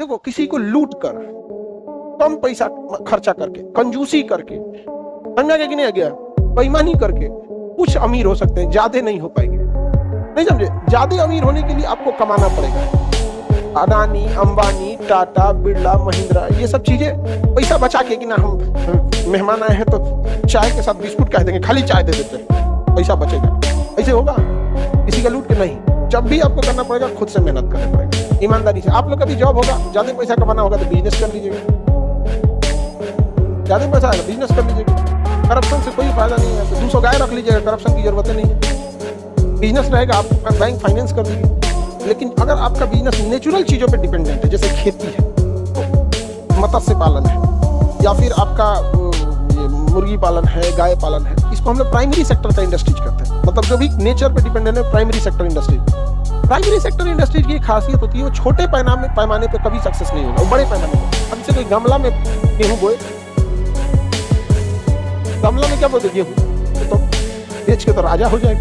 देखो, किसी को लूट कर, कम पैसा खर्चा करके, कंजूसी करके, समझा गया कि नहीं गया, बेईमानी करके कुछ अमीर हो सकते हैं, ज्यादा नहीं हो पाएंगे। नहीं समझे? ज्यादा अमीर होने के लिए आपको कमाना पड़ेगा। अडानी, अंबानी, टाटा, बिरला, महिंद्रा, ये सब चीजें पैसा बचा के कि ना हम मेहमान आए हैं तो चाय के साथ बिस्कुट कह देंगे, खाली चाय दे देते हैं, पैसा बचेगा। ऐसे होगा? किसी का लूट के नहीं। जब भी आपको करना पड़ेगा, खुद से मेहनत करना पड़ेगा, ईमानदारी से। आप लोग का भी जॉब होगा, ज्यादा पैसा कमाना होगा तो बिजनेस कर लीजिएगा, ज्यादा पैसा आएगा बिजनेस कर लीजिएगा। करप्शन से कोई फायदा नहीं है, तो 200 गाय रख लीजिएगा, करप्शन की जरूरत नहीं है। बिजनेस रहेगा, आप बैंक फाइनेंस कर लीजिए। लेकिन अगर आपका बिजनेस नेचुरल चीजों पे डिपेंडेंट है, जैसे खेती है, मत्स्य पालन है, या फिर आपका मुर्गी पालन है, गाय पालन है, इसको हम लोग प्राइमरी सेक्टर का इंडस्ट्रीज कहते हैं। मतलब जो भी नेचर पे डिपेंडेंट है, primary sector industry. Primary sector industries की खासियत होती है, वो छोटे पैमाने पे कभी सक्सेस नहीं होगा, वो बड़े पैमाने पे। अब जैसे कोई गमला में गेहूं बोए, गमला में क्या बोलते गेहूं, तो बेच के तो राजा हो जाएगा,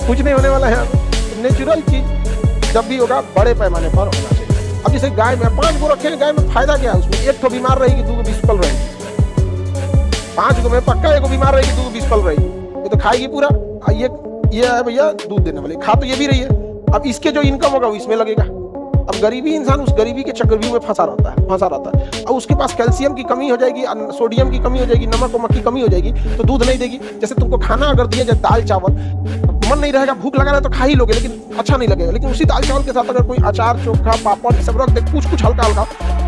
कुछ नहीं होने वाला है। नेचुरल चीज जब भी होगा बड़े पैमाने पर होना चाहिए। अब जैसे गाय में 5 गो रखे हैं, गाय में फायदा क्या है? उसमें एक तो बीमार रहेगी, 2 बिस्पल रहेगी। 5 गो में पक्का 1 बीमार रहेगी, 2 बिस्पल रहेगी, ये तो खाएगी पूरा। ये है भैया दूध देने वाले, खा तो ये भी रही है। अब इसके जो इनकम होगा वो इसमें लगेगा। अब गरीबी इंसान उस गरीबी के चक्रव्यूह में फंसा रहता है। अब उसके पास कैल्शियम की कमी हो जाएगी, सोडियम की कमी हो जाएगी, नमक वमक की कमी हो जाएगी, तो दूध नहीं देगी। जैसे तुमको खाना अगर दिया जाए दाल चावल, मन नहीं रहेगा, भूख लगा रहा है तो खा ही लोगे, लेकिन अच्छा नहीं लगेगा। लेकिन उसी दाल चावल के साथ अगर कोई अचार, चोखा, पापड़ सब रख दे, कुछ हल्का हल्का,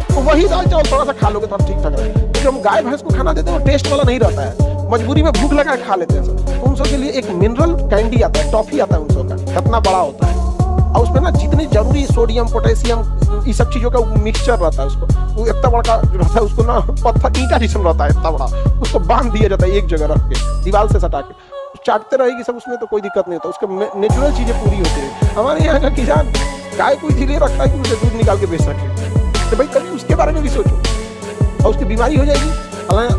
तो वही दाल चावल थोड़ा सा खा लोगे तो ठीक ठाक रहेगा। क्योंकि हम गाय भैंस को खाना देते हैं, वो टेस्ट वाला नहीं रहता है, मजबूरी में भूख लगा खा लेते हैं सब। तो उन सब के लिए एक मिनरल कैंडी आता है, टॉफी आता है उन सब का, कितना बड़ा होता है, और उसमें ना जितनी जरूरी सोडियम, पोटेशियम, ये सब चीजों का मिक्सचर रहता है। उसको वो इतना बड़ा रहता है, उसको ना पत्थर ईंटा जिसम रहता है इतना बड़ा, उसको बांध दिया जाता है एक जगह रख के, दीवार से सटा के, चाटते रहेगी सब, उसमें तो कोई दिक्कत नहीं होता। उसके नेचुरल चीजें पूरी होती है। हमारे यहाँ का किसान गाय को इसीलिए रखता है कि उसे दूध निकाल के बेच सके। तो भाई कभी उसके बारे में भी सोचो। और उसकी बीमारी हो जाएगी,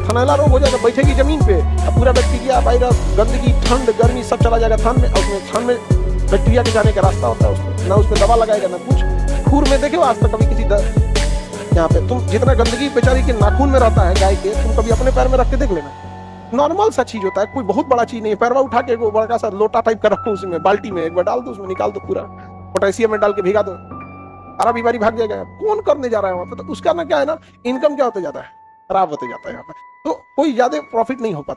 थनैला रोग हो जाएगा, बैठेगी जमीन पे, पूरा बैक्टीरिया, वायरस, गंदगी, ठंड, गर्मी सब चला जाएगा थान में। और उसमें थान में बैक्टीरिया के जाने का रास्ता होता है, उसमें ना उसमें दवा लगाएगा ना कुछ। खूर में देखे आज तक कभी किसी यहाँ पे तुम जितना गंदगी बेचारी के नाखून में रहता है गाय के, तुम कभी अपने पैर में रख के देख लेना। नॉर्मल सा चीज होता है, कोई बहुत बड़ा चीज नहीं है। पैरवा उठा के वो बड़ा सा लोटा टाइप का रखो, उसमें बाल्टी में एक बार डाल दो, उसमें निकाल दो, पूरा पोटेशियम में डाल के भिगा दो, सारा बीमारी भाग जाएगा। कौन करने जा रहा है वहां पे? तो उसका ना क्या है ना, इनकम क्या होते जाता है, खराब होते जाता है यहाँ पे, तो कोई ज्यादा प्रॉफिट नहीं हो पाता।